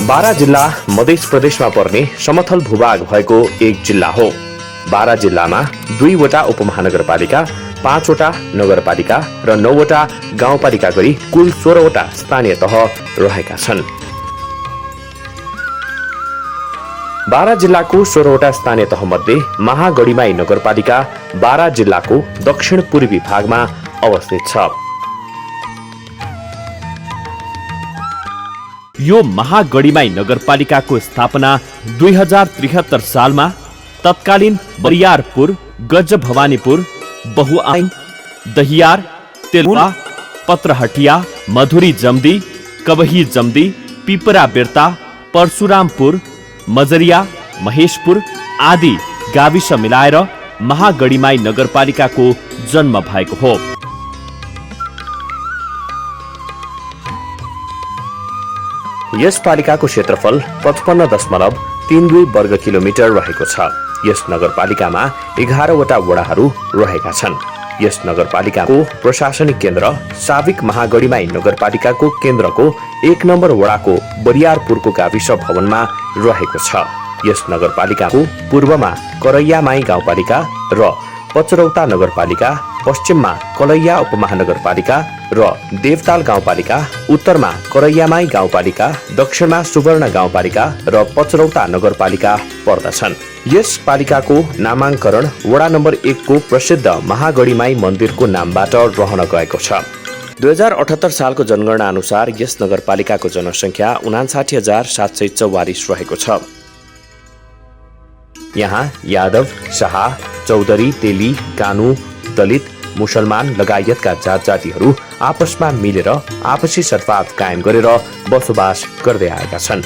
बारा जिल्ला मध्य प्रदेशमा पर्ने समथल भूभाग भएको एक जिल्ला हो। बारा जिल्लामा 2 वटा उपमहानगरपालिका, 5 वटा नगरपालिका र 9 वटा गाउँपालिका गरी कुल 16 वटा स्थानीय तह रहेका छन्। बारा जिल्लाको 16 वटा स्थानीय तह मध्ये महागढीमाई नगरपालिका बारा जिल्लाको दक्षिण पूर्वी भागमा अवस्थित छ। यो महागढीमाई नगरपालिकाको स्थापना 2073 सालमा तत्कालीन बरियारपुर, गजभवानीपुर, बहुआङ, दहियार, तेलुवा, पत्रहटिया, मधुरी जम्दी, कबही जम्दी, पिपरा बेर्ता, परशुरामपुर, मजरिया, महेशपुर आदि गाविस मिलाएर महागढीमाई नगरपालिकाको जन्म भएको हो। यस पालिकाको क्षेत्रफल 55.32 वर्ग किलोमिटर रहेको छ। यस नगरपालिकामा 11 वटा वडाहरू रहेका छन्। यस नगरपालिकाको प्रशासनिक केन्द्र साविक महागढीमाई नगरपालिकाको केन्द्रको 1 नम्बर वडाको बरियारपुरको गाविस भवनमा रहेको छ। यस नगरपालिकाको पूर्वमा करैयामाई गाउँपालिका र पचरौता नगरपालिका, पश्चिममा कलैया उपमहानगरपालिका र देवताल गाउँपालिका, उत्तरमा करैयामाई गाउँपालिका, दक्षिणमा सुवर्ण गाउँपालिका र पचरौता नगरपालिका पर्दछन्। यस पालिकाको नामाङ्करण वडा नम्बर 1 को प्रसिद्ध महागढीमाई मन्दिरको नामबाट रहन गएको छ। 2078 सालको जनगणना अनुसार यस नगरपालिकाको जनसङ्ख्या 59,744 रहेको छ। यहाँ यादव, शाह, चौधरी, तेली, कानु, दलित, मुसलमान लगायतका जात जातिहरू आपसमा मिलेर आपसी सद्भाव कायम गरेर बसोबास गर्दै आएका छन्।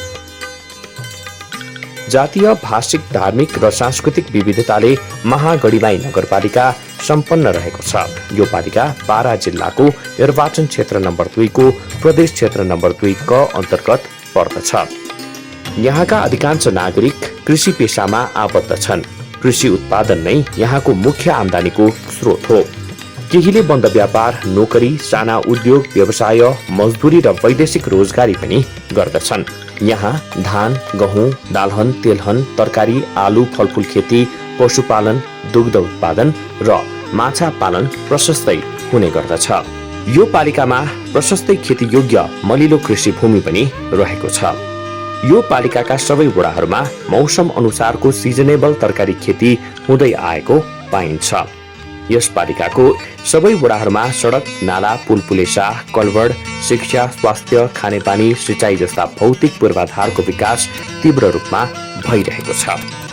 जातीय, भाषिक, धार्मिक र सांस्कृतिक विविधताले महागढीमाई नगरपालिका सम्पन्न रहेको छ। यो पालिका बारा जिल्लाको निर्वाचन क्षेत्र नम्बर 2 को प्रदेश क्षेत्र नम्बर 2 क अन्तर्गत पर्दछ। यहाँका अधिकांश नागरिक कृषि पेशामा आबद्ध छन्। कृषि उत्पादन नै यहाँको मुख्य आम्दानीको स्रोत हो। केहीले बन्द व्यापार, नोकरी, साना उद्योग, व्यवसाय, मजदुरी र वैदेशिक रोजगारी पनि गर्दछन्। यहाँ धान, गहुँ, दालहन, तेलहन, तरकारी, आलु, फलफुल खेती, पशुपालन, दुग्ध उत्पादन र माछा पालन प्रशस्तै हुने गर्दछ। यो पालिकामा प्रशस्तै खेतीयोग्य मलिलो कृषि भूमि पनि रहेको छ। यो पालिकाका सबै वडाहरूमा मौसम अनुसारको सिजनेबल तरकारी खेती हुँदै आएको पाइन्छ। यस पालिकाको सबै वडाहरूमा सडक, नाला, पुल पुलेसा, कलभड, शिक्षा, स्वास्थ्य, खानेपानी, सिंचाई जस्ता भौतिक पूर्वाधारको विकास तीव्र रूपमा भइरहेको छ।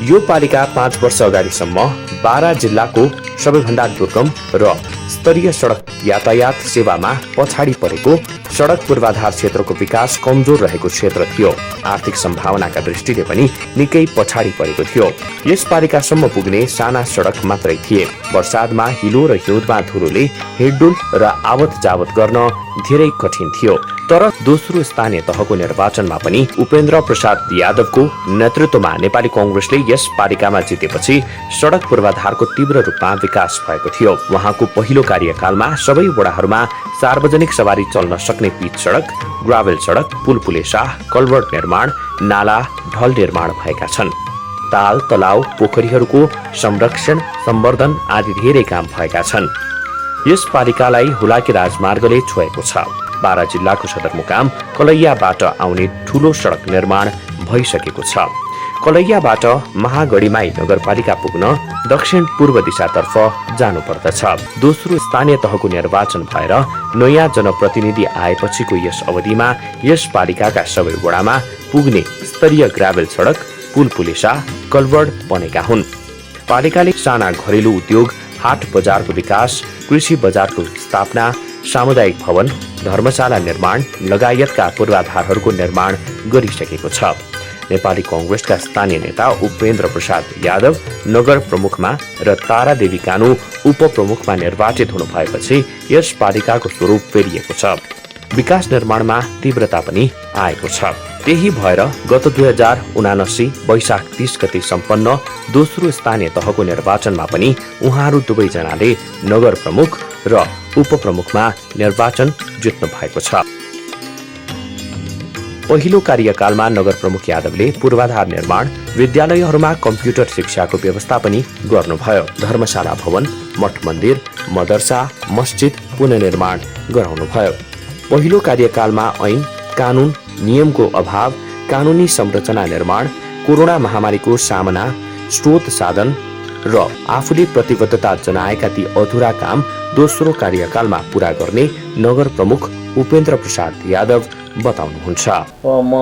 यो पालिका 5 वर्ष अगाडिसम्म बारा जिल्लाको सबैभन्दा दुर्गम र स्तरीय सडक यातायात सेवामा पछाडि परेको, सडक पूर्वाधार क्षेत्रको विकास कमजोर रहेको क्षेत्र थियो। आर्थिक सम्भावनाका दृष्टिले पनि निकै पछाडि परेको थियो। यस पालिकासम्म पुग्ने साना सडक मात्रै थिए। वर्षादमा हिलो र हिउँदमा धुलोले हिँडडुल र आवत जावत गर्न धेरै कठिन थियो। तर दोस्रो स्थानीय तहको निर्वाचनमा पनि उपेन्द्र प्रसाद यादवको नेतृत्वमा नेपाली कांग्रेसले यस पालिकामा जितेपछि सडक पूर्वाधारको तीव्र रूपमा विकास भएको थियो। उहाँको पहिलो कार्यकालमा सबै वडाहरूमा सार्वजनिक सवारी चल्न सक्ने पिच सडक, ग्राभेल सडक, पुल पुलेसा, कलभट निर्माण, नाला, ढल निर्माण भएका छन्। ताल, तलाउ, पोखरीहरूको संरक्षण, सम्वर्धन आदि धेरै काम भएका छन्। यस पालिकालाई हुलाकी राजमार्गले छोएको छ। बारा जिल्लाको सदरमुकाम कलैयाबाट आउने ठूलो सडक निर्माण भइसकेको छ। कलैयाबाट महागढीमाई नगरपालिका पुग्न दक्षिण पूर्व दिशातर्फ जानुपर्दछ। दोस्रो स्थानीय तहको निर्वाचन भएर नयाँ जनप्रतिनिधि आएपछिको यस अवधिमा यस पालिकाका सबै वडामा पुग्ने स्तरीय ग्राभेल सडक, पुल पुलेसा, कलभड बनेका हुन्। पालिकाले साना घरेलु उद्योग, हाट बजारको विकास, कृषि बजारको स्थापना, सामुदायिक भवन, धर्मशाला निर्माण लगायतका पूर्वाधारहरूको निर्माण गरिसकेको छ। नेपाली कांग्रेसका स्थानीय नेता उपेन्द्र प्रसाद यादव नगर प्रमुखमा र तारादेवी कानु उपप्रमुखमा निर्वाचित हुनु भएपछि यस पालिकाको स्वरूप फेरिएको छ। विकास निर्माणमा तीव्रता पनि आएको छ। त्यही भएर गत 2079 वैशाख 30 गते सम्पन्न दोस्रो स्थानीय तहको निर्वाचनमा पनि उहाँहरू दुवैजनाले नगर प्रमुख र उपप्रमुखमा निर्वाचन जित्नु भएको छ। पहिलो कार्यकालमा नगर प्रमुख यादवले पूर्वाधार निर्माण, विद्यालयहरूमा कम्प्युटर शिक्षाको व्यवस्था पनि गर्नुभयो। धर्मशाला भवन, मठ मन्दिर, मदरसा, मस्जिद पुनर्निर्माण गराउनुभयो। पहिलो कार्यकालमा ऐन, कानून, नियमको अभाव, कानूनी संरचना निर्माण, कोरोना महामारीको सामना, स्रोत साधन र आफूले प्रतिबद्धता जनाएका ती अधुरा काम दोस्रो कार्यकालमा पूरा गर्ने नगर प्रमुख उपेन्द्र प्रसाद यादव बताउनुहुन्छ। म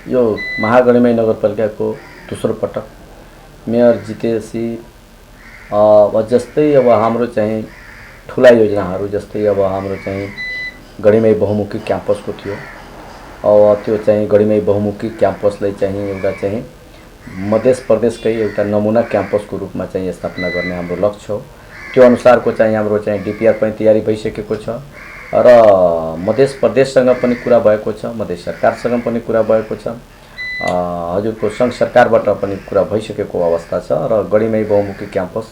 यो महागढीमाई नगरपालिकाको दोस्रो पटक मेयर जितेपछि जस्तै अब हाम्रो चाहिँ ठुला योजनाहरू जस्तै अब हाम्रो चाहिँ गढीमाई बहुमुखी क्याम्पसको थियो। अब त्यो चाहिँ गढीमाई बहुमुखी क्याम्पसलाई चाहिँ एउटा चाहिँ मध्य प्रदेशकै एउटा नमुना क्याम्पसको रूपमा चाहिँ स्थापना गर्ने हाम्रो लक्ष्य हो। त्यो अनुसारको चाहिँ हाम्रो चाहिँ डिपिआर पनि तयारी भइसकेको छ र मध्य प्रदेशसँग पनि कुरा भएको छ, मध्य सरकारसँग पनि कुरा भएको छ, हजुरको सङ्घ सरकारबाट पनि कुरा भइसकेको अवस्था छ र गढीमाई बहुमुखी क्याम्पस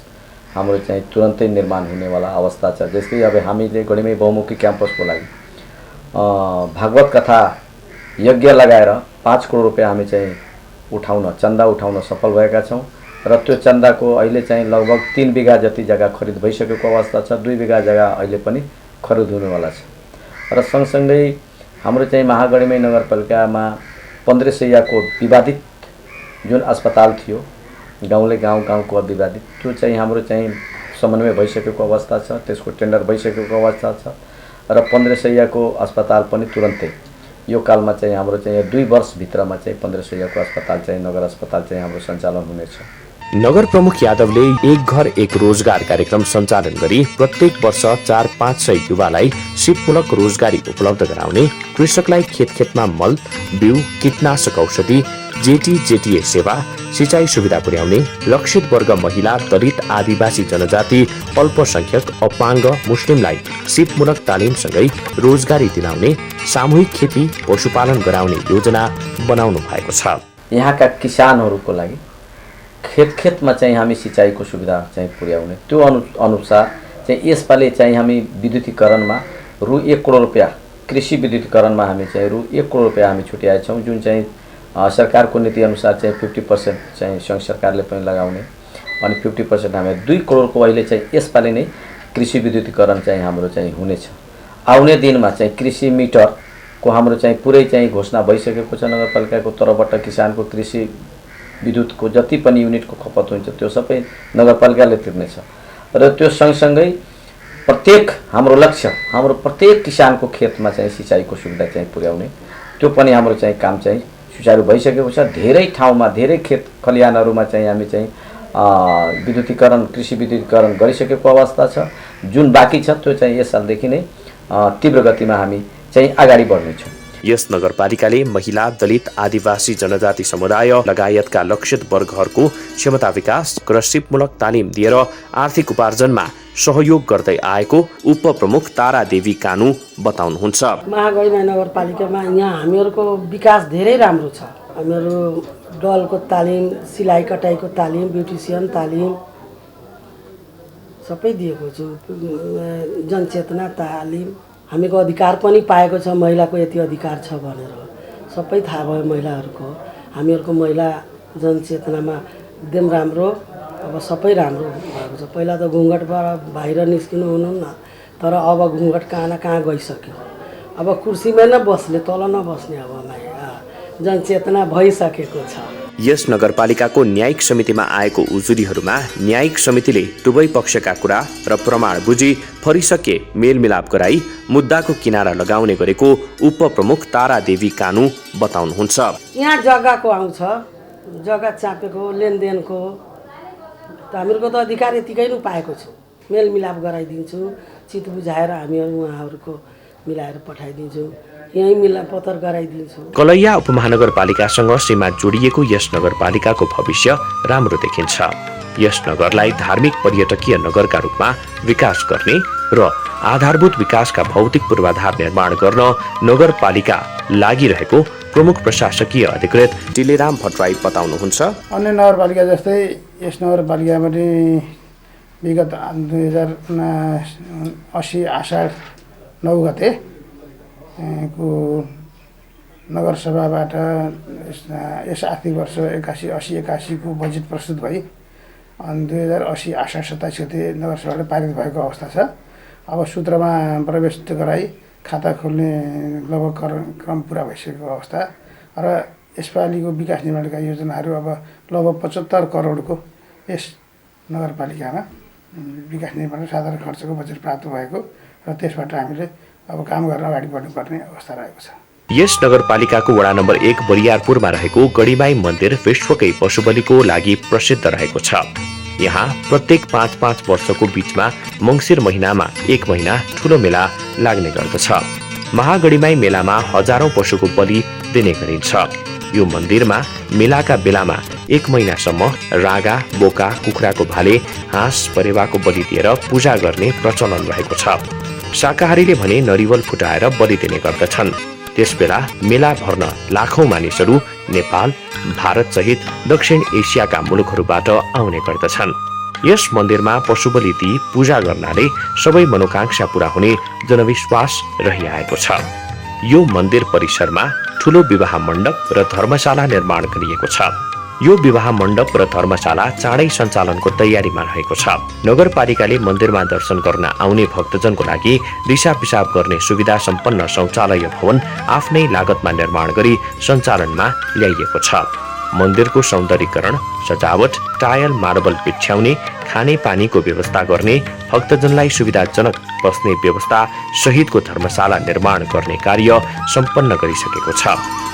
हाम्रो चाहिँ तुरन्तै निर्माण हुनेवाला अवस्था छ। जस्तै अब हामीले गढीमाई बहुमुखी क्याम्पसको लागि भागवत कथा यज्ञ लगाएर 5 करोड रुपियाँ हामी चाहिँ चन्दा उठाउन सफल भएका छौँ र त्यो चन्दाको अहिले चाहिँ लगभग 3 बिघा जति जग्गा खरिद भइसकेको अवस्था छ। 2 बिघा जग्गा अहिले पनि खरिद हुनेवाला छ र सँगसँगै हाम्रो चाहिँ महागढीमाई नगरपालिकामा 1500 को विवादित जुन अस्पताल थियो, गाउँको विवादित, त्यो चाहिँ हाम्रो चाहिँ समन्वय भइसकेको अवस्था छ, त्यसको टेन्डर भइसकेको अवस्था छ र 1500 को अस्पताल पनि तुरन्तै यो कालमा चाहिँ हाम्रो चाहिँ 2 वर्षभित्रमा चाहिँ 1500 को अस्पताल चाहिँ नगर अस्पताल चाहिँ हाम्रो सञ्चालन हुनेछ। नगर प्रमुख यादवले एक घर एक रोजगार कार्यक्रम सञ्चालन गरी प्रत्येक वर्ष 400-500 युवालाई सिपमूलक रोजगारी उपलब्ध गराउने, कृषकलाई खेतमा मल, बिउ, कीटनाशक औषधि, जेटीए सेवा, सिंचाई सुविधा पुर्याउने, लक्षित वर्ग महिला, दलित, आदिवासी जनजाति, अल्पसंख्यक, अपाङ्ग, मुस्लिमलाई सिपमूलक तालिमसँगै रोजगारी दिलाउने, सामूहिक खेती, पशुपालन गराउने योजना बनाउनु भएको छ। यहाँका किसानहरूको लागि खेतमा चाहिँ हामी सिंचाईको सुविधा चाहिँ पुर्याउने, त्यो अनुसार चाहिँ यसपालि चाहिँ हामी विद्युतीकरणमा रु 1 करोड रुपियाँ, कृषि विद्युतीकरणमा हामी चाहिँ रु 1 करोड रुपियाँ हामी छुट्याएछौँ, जुन चाहिँ सरकारको नीति अनुसार चाहिँ 50% चाहिँ सङ्घ सरकारले पनि लगाउने अनि 50% हामी 2 करोडको अहिले चाहिँ यसपालि नै कृषि विद्युतीकरण चाहिँ हाम्रो चाहिँ हुनेछ। आउने दिनमा चाहिँ कृषि मिटरको हाम्रो चाहिँ पुरै चाहिँ घोषणा भइसकेको छ नगरपालिकाको तर्फबाट। किसानको कृषि विद्युतको जति पनि युनिटको खपत हुन्छ त्यो सबै नगरपालिकाले तिर्नेछ र त्यो सँगसँगै हाम्रो लक्ष्य हाम्रो प्रत्येक किसानको खेतमा चाहिँ सिंचाईको सुविधा चाहिँ पुर्याउने, त्यो पनि हाम्रो चाहिँ काम चाहिँ सुचारू भइसकेको छ। धेरै ठाउँमा धेरै खेत खलिहानहरूमा चाहिँ हामी चाहिँ विद्युतीकरण, कृषि विद्युतीकरण गरिसकेको अवस्था छ। जुन बाँकी छ त्यो चाहिँ यस सालदेखि नै तीव्र गतिमा हामी चाहिँ अगाडि बढ्नेछौँ। यस नगरपालिकाले महिला, दलित, आदिवासी जनजाति समुदाय लगायतका लक्षित वर्गहरूको क्षमता विकास र सिपमूलक तालिम दिएर आर्थिक उपार्जनमा सहयोग गर्दै आएको उपप्रमुख तारा देवी कानु बताउनुहुन्छ। महागढीमाई नगरपालिकामा यहाँ हामीहरूको विकास धेरै राम्रो छ। हामीहरू डलको तालिम, सिलाइ कटाइको तालिम, ब्युटिसियन तालिम सबै दिएको छु, जनचेतना तालिम, हामीको अधिकार पनि पाएको छ। महिलाको यति अधिकार छ भनेर सबै थाहा भयो महिलाहरूको। हामीहरूको महिला जनचेतनामा एकदम राम्रो, अब सबै राम्रो भएको छ। पहिला त घुँघटबाट बाहिर निस्किनु हुनुहुन्न, तर अब घुँघट कहाँ गइसक्यो। अब कुर्सीमा न बस्ने, तल नबस्ने अब जनचेतना भइसकेको छ। यस नगरपालिकाको न्यायिक समितिमा आएको उजुरीहरूमा न्यायिक समितिले दुवै पक्षका कुरा र प्रमाण बुझी फरिसके मेलमिलाप गराई मुद्दाको किनारा लगाउने गरेको उपप्रमुख तारा देवी कानु बताउनुहुन्छ। यहाँ जग्गाको आउँछ, जग्गा चापेको लेनदेनको हामीहरूको त अधिकार यतिकै नै पाएको छु। मेलमिलाप गराइदिन्छु, चित बुझाएर हामीहरू उहाँहरूको मिलाएर पठाइदिन्छु, यही मिलापत्र गराइदिन्छु। कलैया उपमहानगरपालिकासँग सीमा जोडिएको यस नगरपालिकाको भविष्य राम्रो देखिन्छ। यस नगरलाई धार्मिक पर्यटकीय नगरका रूपमा विकास गर्ने र आधारभूत विकासका भौतिक पूर्वाधार निर्माण गर्न नगरपालिका लागिरहेको प्रमुख प्रशासकीय अधिकृत टिलेराम भट्टराई बताउनुहुन्छ। अन्य नगरपालिका जस्तै यस नगरपालिका पनि विगत 2080 आषाढ 9 गते को नगरसभाबाट यस आर्थिक वर्ष 81 को बजेट प्रस्तुत भई अनि 2080 आषाढ 27 गते नगरसभाबाट पारित भएको अवस्था छ। अब सूत्रमा प्रवेश गराई खाता खोल्ने लगभग क्रम पुरा भइसकेको अवस्था र यसपालिको विकास निर्माणका योजनाहरू अब लगभग 75 करोडको यस नगरपालिकामा विकास निर्माण साधारण खर्चको बजेट प्राप्त भएको र त्यसबाट हामीले अब काम गर्न अगाडि बढ्नुपर्ने अवस्था रहेको छ। यस नगरपालिकाको वडा नम्बर 1 बरियारपुरमा रहेको गढीमाई मन्दिर विश्वकै पशुबलिको लागि प्रसिद्ध रहेको छ। यहाँ प्रत्येक 5-5 वर्षको बीचमा मङ्सिर महिनामा 1 महिना ठूलो मेला लाग्ने गर्दछ। महागढीमाई मेलामा हजारौं पशुको बलि दिने गरिन्छ। यो मन्दिरमा मेलाका बेलामा 1 महिनासम्म रागा, बोका, कुखुराको भाले, हाँस, परेवाको बलि दिएर पूजा गर्ने प्रचलन रहेको छ। शाकाहारीले भने नरिवल फुटाएर बलि दिने गर्दछन्। त्यसबेला मेला भर्न लाखौं मानिसहरू नेपाल, भारत सहित दक्षिण एसियाका मुलुकहरूबाट आउने गर्दछन्। यस मन्दिरमा पशुबलि दिई पूजा गर्नाले सबै मनोकांक्षा पूरा हुने जनविश्वास रहिआएको छ। यो मन्दिर परिसरमा ठूलो विवाह मण्डप र धर्मशाला निर्माण गरिएको छ। यो विवाह मण्डप र धर्मशाला चाँडै सञ्चालनको तयारीमा रहेको छ। नगरपालिकाले मन्दिरमा दर्शन गर्न आउने भक्तजनको लागि दिशा पिसाब गर्ने सुविधा सम्पन्न शौचालय भवन आफ्नै लागतमा निर्माण गरी सञ्चालनमा ल्याइएको छ। मन्दिरको सौन्दर्यीकरण, सजावट, टायल मार्बल बिछ्याउने, खाने पानीको व्यवस्था गर्ने, भक्तजनलाई सुविधाजनक बस्ने व्यवस्था सहितको धर्मशाला निर्माण गर्ने कार्य सम्पन्न गरिसकेको छ।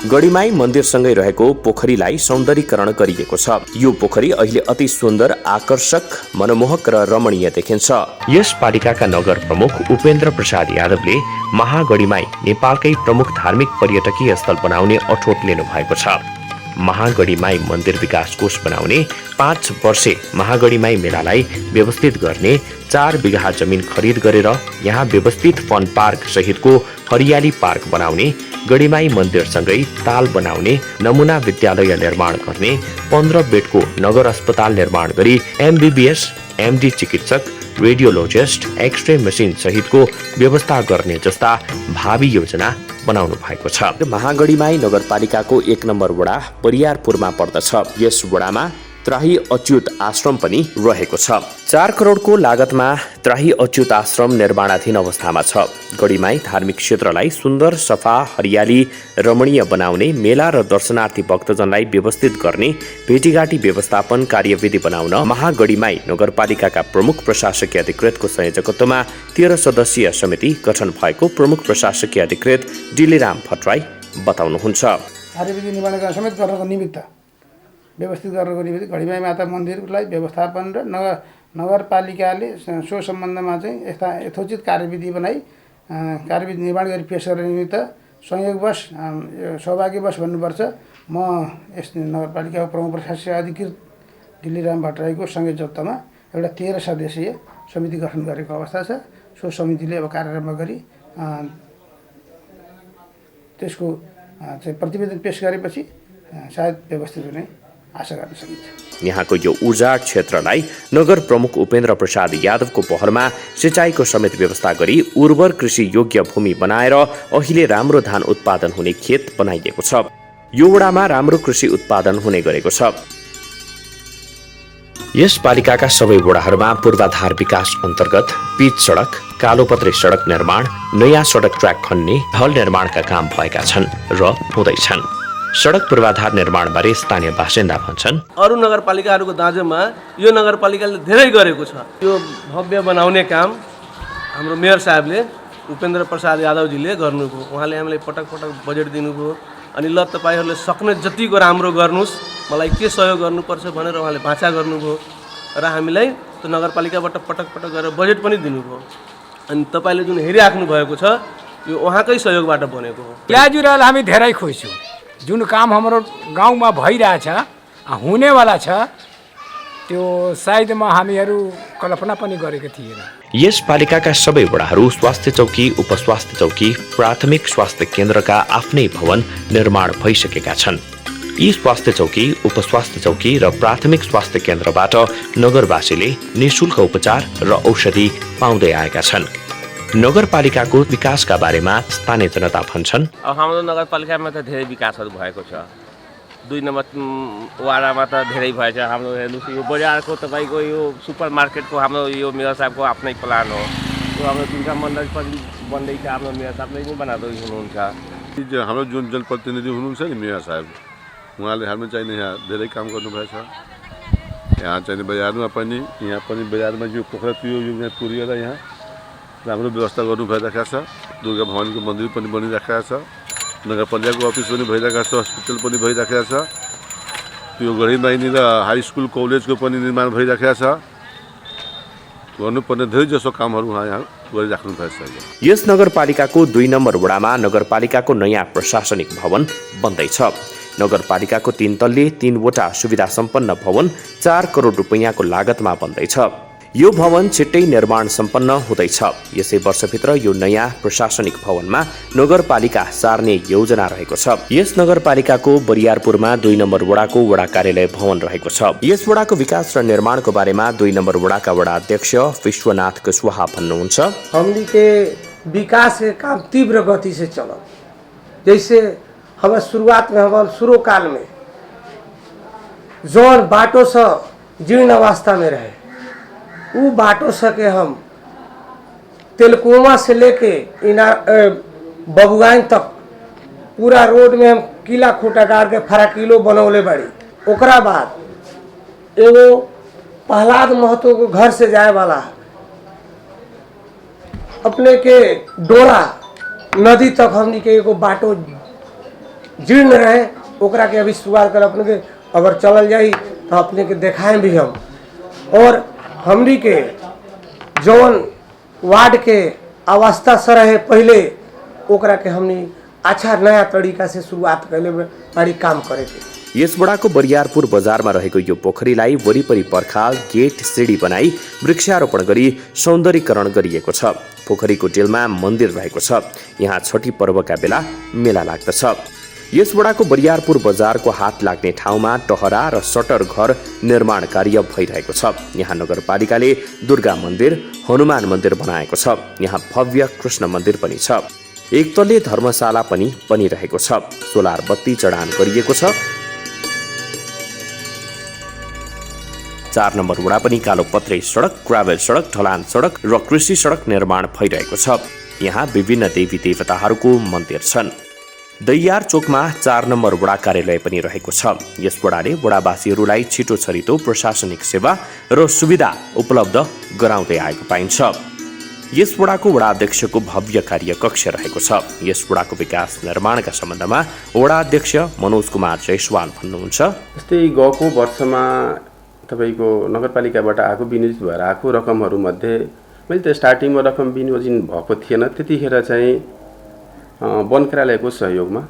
गढीमाई मन्दिरसँगै रहेको पोखरीलाई सौन्दर्यीकरण गरिएको छ। यो पोखरी अहिले अति सुन्दर, आकर्षक, मनमोहक र रमणीय देखिन्छ। यस पालिकाका नगर प्रमुख उपेन्द्र प्रसाद यादवले महागढीमाई नेपालकै प्रमुख धार्मिक पर्यटकीय स्थल बनाउने अठोट लिनु भएको छ। महागढीमाई मन्दिर विकास कोष बनाउने, 5 वर्षे महागढीमाई मेलालाई व्यवस्थित गर्ने, 4 बिघा जमिन खरिद गरेर यहाँ व्यवस्थित फन पार्क सहितको हरियाली पार्क बनाउने, गढीमाई मन्दिरसँगै ताल बनाउने, नमुना विद्यालय निर्माण गर्ने, 15 बेडको नगर अस्पताल निर्माण गरी MBBS, MD चिकित्सक, रेडियोलोजिस्ट, एक्सरे मसिन सहितको व्यवस्था गर्ने जस्ता भावी योजना बनाउनु भएको छ। महागढीमाई नगरपालिकाको 1 नम्बर वडा बरियारपुरमा पर्दछ। यस वडामा त्राही अच्युत आश्रम पनि रहेको छ। 4 करोडको लागतमा त्राही अच्युत आश्रम निर्माणाधीन अवस्थामा छ। गढीमाई धार्मिक क्षेत्रलाई सुन्दर, सफा, हरियाली, रमणीय बनाउने, मेला र दर्शनार्थी भक्तजनलाई व्यवस्थित गर्ने, भेटीघाटी व्यवस्थापन कार्यविधि बनाउन महागढीमाई नगरपालिकाका प्रमुख प्रशासकीय अधिकृतको संयोजकत्वमा 13 सदस्यीय समिति गठन भएको प्रमुख प्रशासकीय अधिकृत डिलिराम भट्टराई बताउनुहुन्छ। कार्यविधि निर्माण समेत गर्नको निमित्त व्यवस्थित गर्नको निमित्त गढीमाई माता मन्दिरलाई व्यवस्थापन र नगरपालिकाले सो सम्बन्धमा चाहिँ यथोचित कार्यविधि बनाई कार्यविधि निर्माण गरी पेश गर्ने निमित्त संयोगवश सौभाग्यवश भन्नुपर्छ म यस नगरपालिकाको प्रमुख प्रशासकीय अधिकृत डिलिराम भट्टराईको संयोजकत्वमा एउटा 13 सदस्यीय समिति गठन गरेको अवस्था छ। सो समितिले अब कार्यारम्भ गरी त्यसको चाहिँ प्रतिवेदन पेश गरेपछि सायद व्यवस्थित हुने आशा गर्न सकिन्छ। यहाँको यो ऊर्जा क्षेत्रलाई नगर प्रमुख उपेन्द्र प्रसाद यादवको पहलमा सिँचाइको समेत व्यवस्था गरी उर्वर कृषि योग्य भूमि बनाएर अहिले राम्रो धान उत्पादन हुने खेत बनाइएको छ। यो वडामा राम्रो कृषि उत्पादन हुने गरेको छ। यस पालिकाका सबै वडाहरूमा पूर्वाधार विकास अन्तर्गत पिच सडक, कालोपत्रे सडक निर्माण, नयाँ सडक ट्र्याक खन्ने, हल निर्माणका काम भएका छन् र हुँदैछन्। सडक पूर्वाधार निर्माणबारे स्थानीय बासिन्दा भन्छन्, अरू नगरपालिकाहरूको दाँजोमा यो नगरपालिकाले धेरै गरेको छ। यो भव्य बनाउने काम हाम्रो मेयर साहबले उपेन्द्र प्रसाद यादवजीले गर्नुभयो। उहाँले हामीलाई पटक पटक बजेट दिनुभयो अनि ल तपाईँहरूले सक्ने जतिको राम्रो गर्नुहोस्, मलाई के सहयोग गर्नुपर्छ भनेर उहाँले भाषा गर्नुभयो र हामीलाई त्यो नगरपालिकाबाट पटक पटक गरेर बजेट पनि दिनुभयो। अनि तपाईँले जुन हेरिराख्नु भएको छ यो उहाँकै सहयोगबाट बनेको हो। ल्याजुराल हामी धेरै खुसी छौँ। जुन काम हाम्रो गाउँमा भइरहेछ, हुनेवाला छ, त्यो सायदमा हामीहरू कल्पना पनि गरेको थिएन। यस पालिकाका सबै वडाहरू स्वास्थ्य चौकी, उपस्वास्थ्य चौकी, प्राथमिक स्वास्थ्य केन्द्रका आफ्नै भवन निर्माण भइसकेका छन्। यी स्वास्थ्य चौकी, उपस्वास्थ्य चौकी र प्राथमिक स्वास्थ्य केन्द्रबाट नगरवासीले निशुल्क उपचार र औषधि पाउँदै आएका छन्। नगरपालिकाको विकासका बारेमा स्थानीय जनता भन्छन्, हाम्रो नगरपालिकामा त धेरै विकासहरू भएको छ। 2 नम्बर वाडामा त धेरै भएछ। हाम्रो हेर्नुहोस् यो बजारको तपाईँको यो सुपर मार्केटको हाम्रो यो मेयर साहबको आफ्नै प्लान हो। यो हाम्रो दुर्गा मन्दिर पनि बन्दैछ, हाम्रो मेयर साहबले नै बनाउँदै हुनुहुन्छ। हाम्रो जुन जनप्रतिनिधि हुनुहुन्छ नि मेयर साहब, उहाँले हाम्रो चाहिने यहाँ धेरै काम गर्नुभएछ। यहाँ चाहिने बजारमा पनि, यहाँ पनि बजारमा यो पोखरा यो यहाँ पुर्याएर यहाँ राम्रो व्यवस्था गर्नु भइरहेको छ। दुर्गा भवानीको मन्दिर पनि बनिरहेको छ, नगरपालिकाको अफिस पनि भइरहेको छ, हस्पिटल पनि भइरहेको छ, त्यो गढीमाइनी र हाई स्कुल कलेजको पनि निर्माण भइरहेको छ। गर्नुपर्ने धेरै जसो कामहरू यहाँ गरिराख्नु भएछ। यस नगरपालिकाको 2 नम्बर वडामा नगरपालिकाको नयाँ प्रशासनिक भवन बन्दैछ। नगरपालिकाको 3 तल्ले 3वटा सुविधा सम्पन्न भवन 4 करोड रुपैयाँको लागतमा बन्दैछ। यो भवन छिट्टै निर्माण सम्पन्न हुँदैछ। यसै वर्षभित्र यो नयाँ प्रशासनिक भवनमा नगरपालिका सार्ने योजना रहेको छ। यस नगरपालिकाको बरियारपुरमा 2 नम्बर वडाको वडा कार्यालय भवन रहेको छ। यस वडाको विकास र निर्माणको बारेमा 2 नम्बर वडाका वडा अध्यक्ष विश्वनाथ कुशवाहा भन्नुहुन्छ, हमनी के विकास के काम तीव्र गति से चलल। जैसे हमें शुरुआत में हमारे शुरू काल में जौन बाटो से जीर्ण अवस्था में रहे, वो बाटो सके हम तेलकुमा से लेके बबुआइन तक पूरा रोड में हम किला खूटा गाड़ के फराकिलो बनौले बड़ी। ओकरा बाद एगो प्रहलाद महतो को घर से जाए वाला अपने के डोरा नदी तक हमनी के एगो बाटो जीर्ण रहे, ओकरा के अभी शुरुआत कर अपने के अगर चलल जाई तो अपने के देखाएं भी हम। और हमनी के जौन वार्ड के अवस्था से रहे पहले, ओकरा के हमनी अच्छा नया तरीका से शुरुआत कैले बड़ी काम करे के। यस वडाको बरियारपुर बजारमा रहेको यो पोखरीलाई वरिपरि पर्खाल, गेट, सिडी बनाई वृक्षारोपण गरी सौन्दर्यीकरण गरिएको छ। पोखरीको डेलमा मन्दिर रहेको छ। यहाँ छठी पर्वका बेला मेला लाग्दछ। यस वडाको बरियारपुर बजारको हाट लाग्ने ठाउँमा टहरा र सटर घर निर्माण कार्य भइरहेको छ। यहाँ नगरपालिकाले दुर्गा मन्दिर, हनुमान मन्दिर बनाएको छ। यहाँ भव्य कृष्ण मन्दिर पनि छ। एक तल्ले धर्मशाला पनि बनिरहेको छ। सोलर बत्ती जडान गरिएको छ। 4 नम्बर वडा पनि कालो पत्रे सडक, ग्राभेल सडक, ढलान सडक र कृषि सडक निर्माण भइरहेको छ। यहाँ विभिन्न देवी देवताहरूको मन्दिर छन्। दैयार चोकमा 4 नम्बर वडा कार्यालय पनि रहेको छ। यस वडाले वडावासीहरूलाई छिटो छरितो प्रशासनिक सेवा र सुविधा उपलब्ध गराउँदै आएको पाइन्छ। यस वडाको वडा अध्यक्षको भव्य कार्य कक्ष रहेको छ। यस वडाको विकास निर्माणका सम्बन्धमा वडा अध्यक्ष मनोज कुमार जयसवाल भन्नुहुन्छ, जस्तै गएको वर्षमा तपाईको नगरपालिकाबाट आएको विनियोजित भएर आएको रकमहरूमध्ये मैले त स्टार्टिङमा रकम विनियोजन भएको थिएन। त्यतिखेर चाहिँ वन कार्यालयको सहयोगमा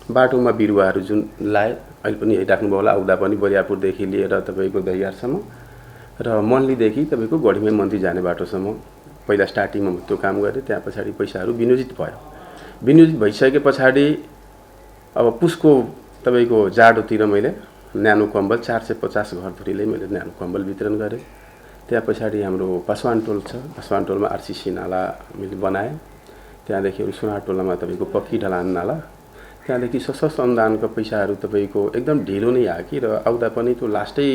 बाटोमा बिरुवाहरू जुन लाए, अहिले पनि हेरिराख्नुभयो होला, आउँदा पनि बरियारपुरदेखि लिएर तपाईँको दैयारसम्म र मनलीदेखि तपाईँको गढीमाई मन्दिर जाने बाटोसम्म पहिला स्टार्टिङमा त्यो काम गरेँ। त्यहाँ पछाडि पैसाहरू विनियोजित भयो। विनियोजित भइसके पछाडि अब पुसको तपाईँको जाडोतिर मैले न्यानो कम्बल 450 घरधुरीले मैले न्यानो कम्बल वितरण गरेँ। त्यहाँ पछाडि हाम्रो पासवान टोल छ, पासवान टोलमा आरसीसी नाला मैले बनाएँ। त्यहाँदेखि सुनार टोलामा तपाईँको पक्की ढलान नाला, त्यहाँदेखि सशस्त्र अनुदानको पैसाहरू तपाईँको एकदम ढिलो नै आयो कि, र आउँदा पनि त्यो लास्टै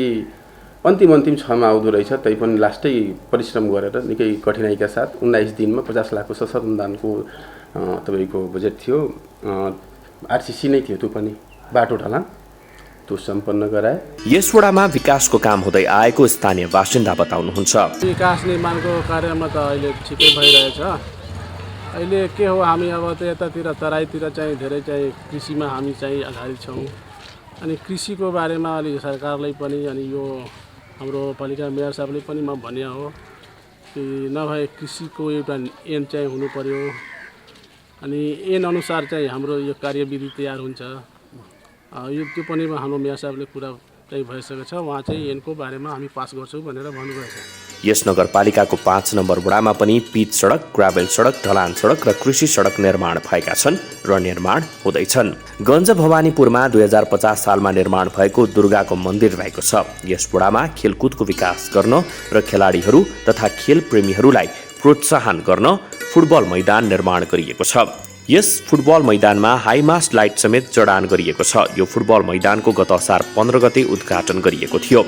अन्तिम क्षणमा आउँदो रहेछ। त्यही पनि लास्टै परिश्रम गरेर निकै कठिनाइका साथ 19 दिनमा 50 लाखको सशस्त्र अनुदानको तपाईँको बजेट थियो। आरसीसी नै थियो, त्यो पनि बाटो ढलान त्यो सम्पन्न गराए। यस वडामा विकासको काम हुँदै आएको स्थानीय बासिन्दा बताउनुहुन्छ, विकास निर्माणको कार्यमा त अहिले ठिकै भइरहेछ। अहिले के हो, हामी अब त यतातिर तराईतिर चाहिँ धेरै चाहिँ कृषिमा हामी चाहिँ आधारित छौँ। अनि कृषिको बारेमा अलि सरकारलाई पनि अनि यो हाम्रो पालिका मेयर साहबले पनि म भने हो कि नभए कृषिको एउटा ऐन चाहिँ हुनु पर्यो। अनि ऐन अनुसार चाहिँ हाम्रो यो कार्यविधि तयार हुन्छ। यो त्यो पनि हाम्रो मेयर साहबले कुरा चाहिँ भइसकेको छ। उहाँ चाहिँ ऐनको बारेमा हामी पास गर्छौँ भनेर भन्नुभएको छ। यस नगरपालिकाको 5 नम्बर वडामा पनि पिच सडक, ग्राभेल सडक, ढलान सडक र कृषि सडक निर्माण भएका छन् र निर्माण हुँदैछन्। गञ्ज भवानीपुरमा 2050 सालमा निर्माण भएको दुर्गाको मन्दिर रहेको छ। यस वडामा खेलकुदको विकास गर्न र खेलाडीहरू तथा खेल प्रेमीहरूलाई प्रोत्साहन गर्न फुटबल मैदान निर्माण गरिएको छ। यस फुटबल मैदानमा हाइमास्ट लाइट समेत जडान गरिएको छ। यो फुटबल मैदानको गत असार 15 गते उद्घाटन गरिएको थियो।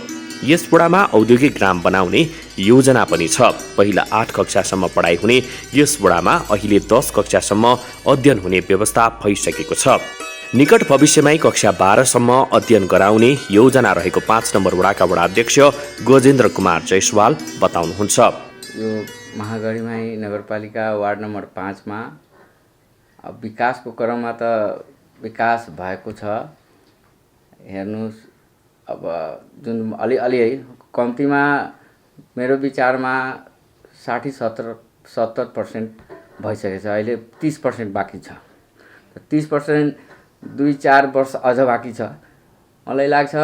यस वडामा औद्योगिक ग्राम बनाउने योजना पनि छ। पहिला 8 कक्षासम्म पढाइ हुने यस वडामा अहिले 10 कक्षासम्म अध्ययन हुने व्यवस्था भइसकेको छ। निकट भविष्यमै कक्षा 12 सम्म अध्ययन गराउने योजना रहेको 5 नम्बर वडाका वडाध्यक्ष गजेन्द्र कुमार जयसवाल बताउनुहुन्छ। यो महागढीमाई नगरपालिका वार्ड नम्बर 5 मा विकासको क्रममा त विकास भएको छ। हेर्नुहोस्, अब जुन अलि है कम्तीमा मेरो विचारमा 60-70% भइसकेको छ। अहिले 30% बाँकी छ। 30% 2-4 वर्ष अझ बाँकी छ। मलाई लाग्छ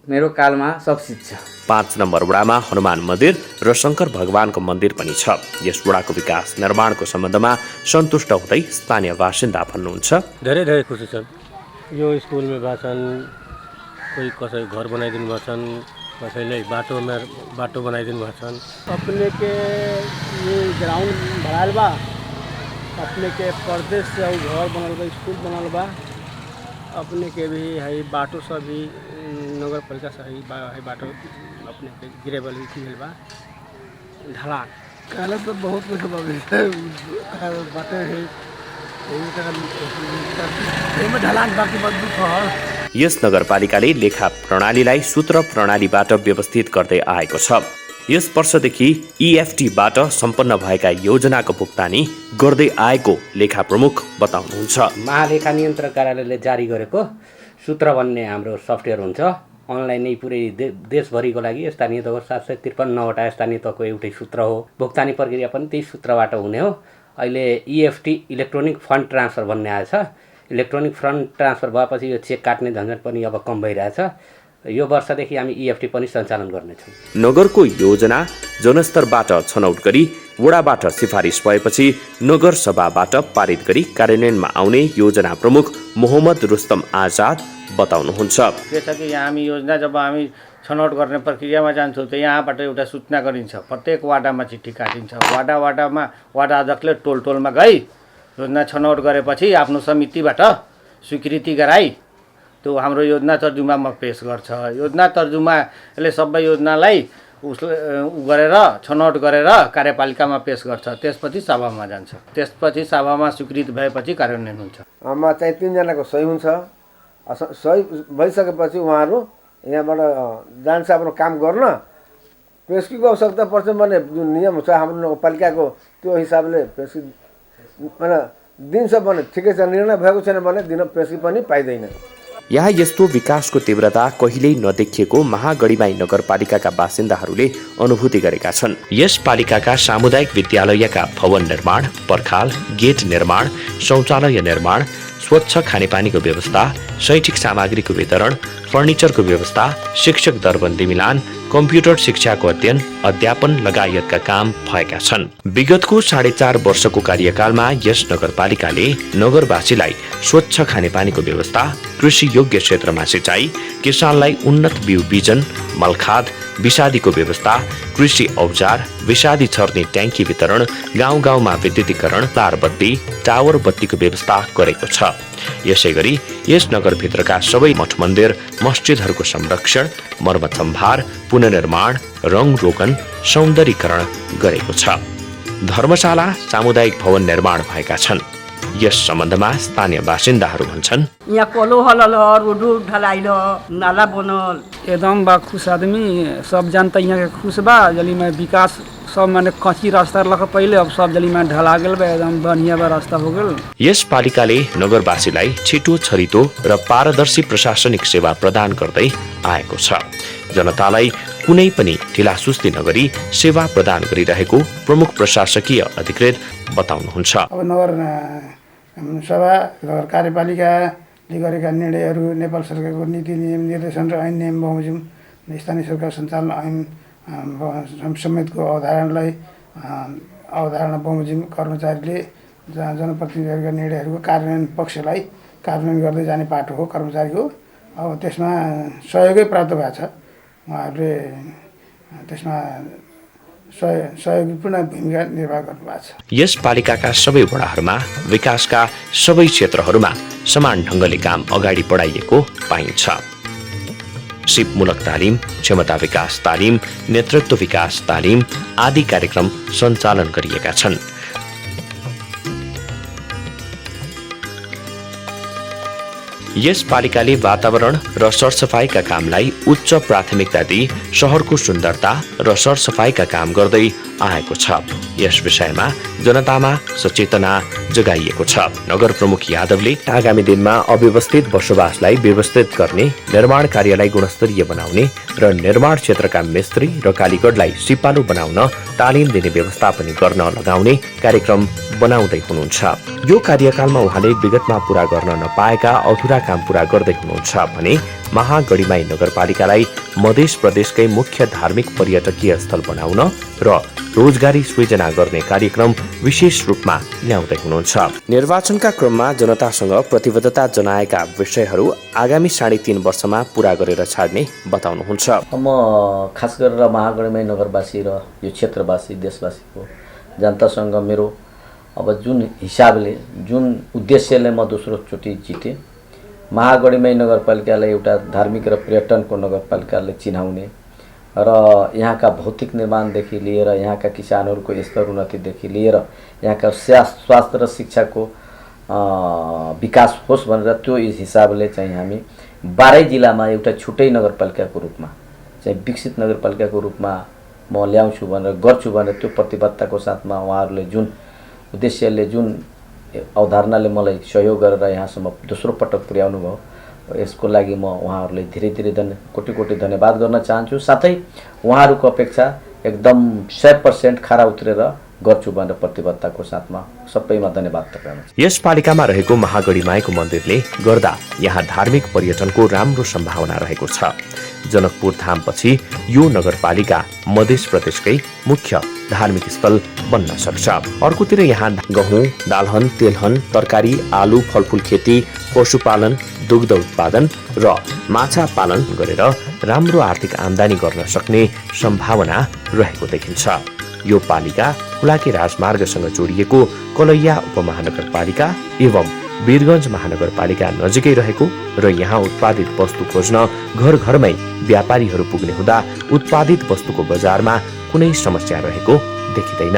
मेरो कालमा सब सिद्ध छ। 5 नम्बर वडामा हनुमान मन्दिर र शङ्कर भगवानको मन्दिर पनि छ। यस वडाको विकास निर्माणको सम्बन्धमा सन्तुष्ट हुँदै स्थानीय बासिन्दा भन्नुहुन्छ। धेरै खुसी छन्। यो स्कुलमा भएछन्, कोही कसै घर बनाइदिनु भएको छन्, कसैले बाटो बनाइदिनु भएको छन्। अपने के ये ग्राउंड बनाल बा, अपने के परदेश से घर बनल बा, स्कूल बनल बा। अपने के भी है बाटो सब भी नगर पालिका से है बाटो अपने के गिरेबल भी किनल बा। ढलान कहले तो बहुत कुछ बाटे है ढलान बाकी मजबूत हो। यस नगरपालिकाले लेखा प्रणालीलाई सूत्र प्रणालीबाट व्यवस्थित गर्दै आएको छ। यस वर्षदेखि EFT-बाट सम्पन्न भएका योजनाको भुक्तानी गर्दै आएको लेखा प्रमुख बताउनुहुन्छ। महालेखा नियन्त्रक कार्यालयले जारी गरेको सूत्र भन्ने हाम्रो सफ्टवेयर हुन्छ। अनलाइन नै पुरै देशभरिको लागि स्थानीय तहको 753वटा स्थानीय तहको एउटै सूत्र हो। भुक्तानी प्रक्रिया पनि त्यही सूत्रबाट हुने हो। अहिले EFT इलेक्ट्रोनिक फन्ड ट्रान्सफर भन्ने आएछ। इलेक्ट्रोनिक फन्ड ट्रान्सफर भएपछि यो चेक काट्ने झन्झट पनि अब कम भइरहेछ। यो वर्षदेखि हामी EFT पनि सञ्चालन गर्नेछौँ। नगरको योजना जनस्तरबाट छनौट गरी वडाबाट सिफारिस भएपछि नगर सभाबाट पारित गरी कार्यान्वयनमा आउने योजना प्रमुख मोहम्मद रुस्तम आजाद बताउनुहुन्छ। के छ कि यहाँ हामी योजना जब हामी छनौट गर्ने प्रक्रियामा जान्छौँ त यहाँबाट एउटा सूचना गरिन्छ। प्रत्येक वाडामा चिठी काटिन्छ। वाडामा वाडा अध्यक्षले टोलमा गई योजना छनौट गरेपछि आफ्नो समितिबाट स्वीकृति गराई त्यो हाम्रो योजना तर्जुमामा पेश गर्छ। योजना तर्जुमाले सबै योजनालाई गरेर छनौट गरेर कार्यपालिकामा पेश गर्छ। त्यसपछि सभामा जान्छ। त्यसपछि सभामा स्वीकृत भएपछि कार्यान्वयन हुन्छ। मा चाहिँ 3 जनाको सही हुन्छ। सही भइसकेपछि उहाँहरू यहाँबाट जान्छ आफ्नो काम गर्न। पेस्कीको आवश्यकता पर्छ भने जुन नियम छ हाम्रो नगरपालिकाको त्यो हिसाबले पेस्की दिन्छ भने ठिकै छ। निर्णय भएको छैन भने दिन पेस्की पनि पाइँदैन। यहाँ यस्तो विकासको तीव्रता कहिल्यै नदेखिएको महागढीमाई नगरपालिकाका बासिन्दाहरूले अनुभूति गरेका छन्। यस पालिकाका सामुदायिक विद्यालयका भवन निर्माण, पर्खाल, गेट निर्माण, शौचालय निर्माण, स्वच्छ खानेपानीको व्यवस्था, शैक्षिक सामग्रीको वितरण, फर्निचरको व्यवस्था, शिक्षक दरबन्दी मिलान, कम्प्युटर शिक्षाको अध्ययन, अध्यापन लगायतका काम भएका छन्। विगतको 4.5 वर्षको कार्यकालमा यस नगरपालिकाले नगरवासीलाई स्वच्छ खानेपानीको व्यवस्था, कृषि योग्य क्षेत्रमा सिँचाइ, किसानलाई उन्नत बिउ बिजन, मलखाद, विषादीको व्यवस्था, कृषि औजार, विषादी छर्ने ट्याङ्की वितरण, गाउँ गाउँमा विद्युतीकरण, तारबत्ती, टावर बत्तीको व्यवस्था गरेको छ। यसै गरी यस नगरभित्रका सबै मठ मन्दिर, मस्जिदहरूको संरक्षण, मर्मत सम्भार, पुनर्निर्माण, रङ रोगन, सौन्दर्यीकरण गरेको छ। धर्मशाला, सामुदायिक भवन निर्माण भएका छन्। यस सम्बन्धमा स्थानीय बासिन्दाहरू भन्छन्, यहाँ कोलो हलल, रोड ढलाइल, नाला बनल, एकदम बा खुश आदमी सब जनता यहाँ के खुश बा। जली में विकास सब माने कच्ची रास्ता लख पहिले अब सब जली में ढला गेल बा। एकदम बढ़िया बा रास्ता हो गेल। यस पालिकाले नगरवासीलाई छिटो छरितो र पारदर्शी प्रशासनिक सेवा प्रदान गर्दै आएको छ। जनतालाई कुनै पनि ढिलासुस्ती नगरी सेवा प्रदान गरिरहेको प्रमुख प्रशासकीय अधिकृत बताउनुहुन्छ। अब नगर सभा नगर कार्यपालिकाले गरेका निर्णयहरू नेपाल सरकारको नीति नियम निर्देशन र ऐन नियम बमोजिम स्थानीय सरकार सञ्चालन ऐन समेतको अवधारणा बमोजिम कर्मचारीले जनप्रतिनिधिहरूका निर्णयहरूको कार्यान्वयन पक्षलाई कार्यान्वयन गर्दै जाने पाटो हो कर्मचारीको। अब त्यसमा सहयोगै प्राप्त भएको छ। उहाँहरूले त्यसमा सहयोगपूर्ण भूमिका निर्वाह गर्नुभएको छ। यस पालिकाका सबै वडाहरूमा विकासका सबै क्षेत्रहरूमा समान ढङ्गले काम अगाडि बढाइएको पाइन्छ। सिपमूलक तालिम, क्षमता विकास तालिम, नेतृत्व विकास तालिम आदि कार्यक्रम सञ्चालन गरिएका छन्। यस पालिकाले वातावरण र सरसफाइका कामलाई उच्च प्राथमिकता दिई शहरको सुन्दरता र सरसफाइका काम गर्दै आएको छ। यस विषयमा जनतामा सचेतना जगाइएको छ। नगर प्रमुख यादवले आगामी दिनमा अव्यवस्थित बसोबासलाई व्यवस्थित गर्ने, निर्माण कार्यलाई गुणस्तरीय बनाउने र निर्माण क्षेत्रका मिस्त्री र कालीगढलाई सिपालु बनाउन तालिम दिने व्यवस्था पनि गर्न लगाउने कार्यक्रम बनाउँदै हुनुहुन्छ। यो कार्यकालमा उहाँले विगतमा पूरा गर्न नपाएका अधुरा काम पूरा गर्दै हुनुहुन्छ भने महागढीमाई नगरपालिकालाई मध्य प्रदेशकै मुख्य धार्मिक पर्यटकीय स्थल बनाउन र रोजगारी सृजना गर्ने कार्यक्रम विशेष रूपमा ल्याउँदै हुनुहुन्छ। निर्वाचनका क्रममा जनतासँग प्रतिबद्धता जनाएका विषयहरू आगामी 3.5 वर्षमा पूरा गरेर छाड्ने बताउनुहुन्छ। म खास गरेर महागढीमाई नगरवासी र यो क्षेत्रवासी देशवासीको जनतासँग मेरो अब जुन हिसाबले जुन उद्देश्यले म दोस्रो चोटि जितेँ, महागढीमाई नगरपालिकालाई एउटा धार्मिक र पर्यटनको नगरपालिकाले चिनाउने र यहाँका भौतिक निर्माणदेखि लिएर यहाँका किसानहरूको स्तर उन्नतिदेखि लिएर यहाँका स्वास्थ्य र शिक्षाको विकास होस् भनेर त्यो हिसाबले चाहिँ हामी 12 जिल्लामा एउटा छुट्टै नगरपालिकाको रूपमा चाहिँ विकसित नगरपालिकाको रूपमा म ल्याउँछु भनेर गर्छु भनेर त्यो प्रतिबद्धताको साथमा उहाँहरूले जुन उद्देश्यले जुन अवधारणाले मलाई सहयोग गरेर यहाँसम्म दोस्रो पटक पुर्याउनु भयो, यसको लागि म उहाँहरूलाई धेरै धेरै कोटी कोटी धन्यवाद गर्न चाहन्छु। साथै उहाँहरूको अपेक्षा एकदम 100% खरा उत्रेर गर्छु भनेर प्रतिबद्धताको साथमा सबैमा धन्यवाद टक्राउँछु। यस पालिकामा रहेको महागढीमाईको मन्दिरले गर्दा यहाँ धार्मिक पर्यटनको राम्रो सम्भावना रहेको छ। जनकपुर धामपछि यो नगरपालिका मध्य प्रदेशकै मुख्य धार्मिक स्थल बन्न सक्छ। अर्कोतिर यहाँ गहुँ, दालहन, तेलहन, तरकारी, आलु, फलफुल खेती, पशुपालन, दुग्ध उत्पादन र माछा पालन गरेर राम्रो आर्थिक आमदानी गर्न सक्ने सम्भावना रहेको देखिन्छ। यो पालिका हुलाकी राजमार्गसँग जोडिएको कलैया उपमहानगरपालिका एवं वीरगञ्ज महानगरपालिका नजिकै रहेको र यहाँ उत्पादित वस्तु खोज्न घर घरमै व्यापारीहरू पुग्ने हुँदा उत्पादित वस्तुको बजारमा कुनै समस्या रहेको देखिँदैन।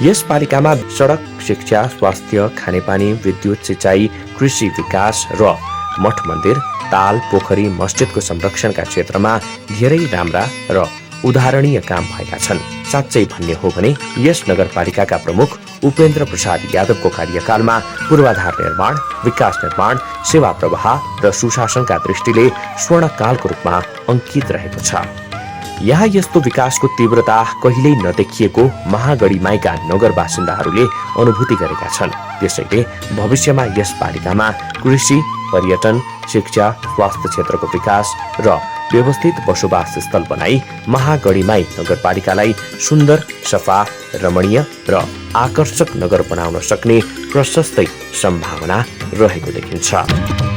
यस पालिकामा सडक, शिक्षा, स्वास्थ्य, खानेपानी, विद्युत, सिंचाई, कृषि विकास र मठ मन्दिर, ताल, पोखरी, मस्जिदको संरक्षणका क्षेत्रमा धेरै राम्रा र उदाहरणीय काम भएका छन्। साँच्चै भन्ने हो भने यस नगरपालिकाका प्रमुख उपेन्द्र प्रसाद यादवको कार्यकालमा पूर्वाधार निर्माण, विकास निर्माण, सेवा प्रवाह र सुशासनका दृष्टिले स्वर्णकालको रूपमा अंकित रहेको छ। यहाँ यस्तो विकासको तीव्रता कहिल्यै नदेखिएको महागढीमाईका नगर बासिन्दाहरूले अनुभूति गरेका छन्। त्यसैले भविष्यमा यस पालिकामा कृषि, पर्यटन, शिक्षा, स्वास्थ्य क्षेत्रको विकास र व्यवस्थित बसोबास स्थल बनाई महागढीमाई नगरपालिकालाई सुन्दर, सफा, रमणीय र आकर्षक नगर बनाउन सक्ने प्रशस्तै सम्भावना रहेको देखिन्छ।